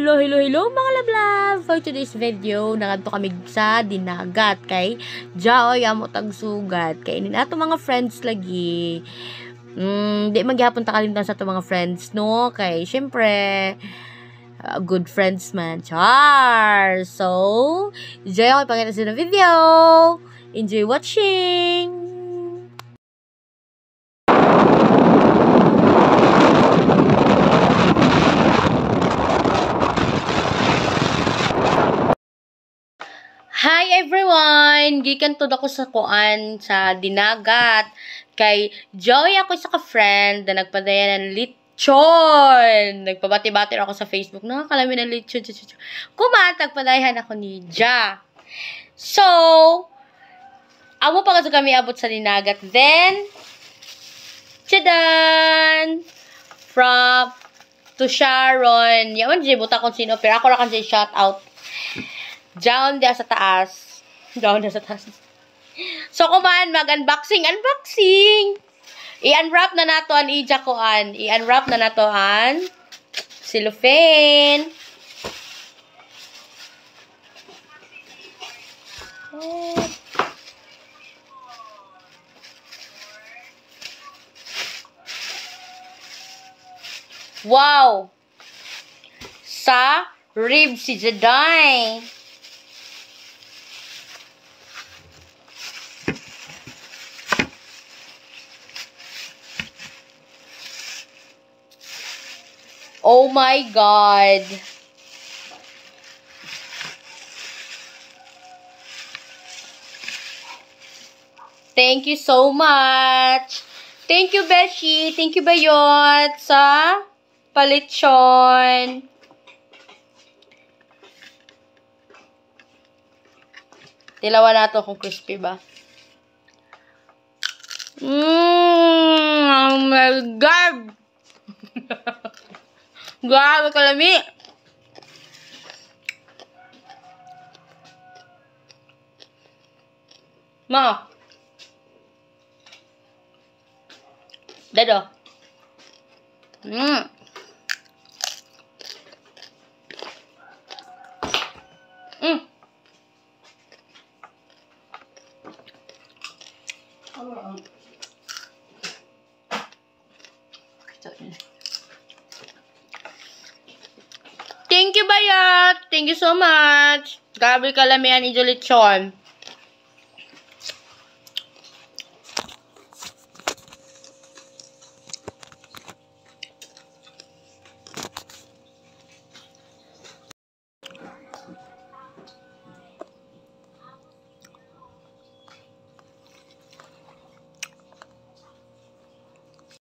Hello mga lablab! For today's video, nagadto kami sa dinagat kay Jaoy amo tagsugat kay inin ato mga friends lagi. Di magyapon ta kalimtan sa ato mga friends no kay syempre good friends man. Char! So, enjoy ako ipakita sa video. Enjoy watching! Hi everyone! Gikan to ako sa kuan sa dinagat kay Joy ako sa ka-friend na nagpadaya ng lechon. Nagpabati-bati ako sa Facebook. Nakakalami ng lechon. Kumatagpadayahan ako ni Ja. So, amo pa kasi kami abot sa dinagat. Then, tchadan! From to Sharon. Yaman di buta kung sino. Pero ako ra kan shout out. Down dia sa taas. So, kumaan, mag-unboxing. I-unwrap na nato ang ijakuan. I-unwrap na nato ang cellophane. Wow! Sa rib si Jaday. Oh my God. Thank you so much. Thank you, Beshi. Thank you, Bayot, sa palitsyon. Tilawan nato kung crispy ba. Oh my God. Grabe kalami. Ma. Dado. Thank you, Bayat. Thank you so much. Grabe kalamihan ijo lechon.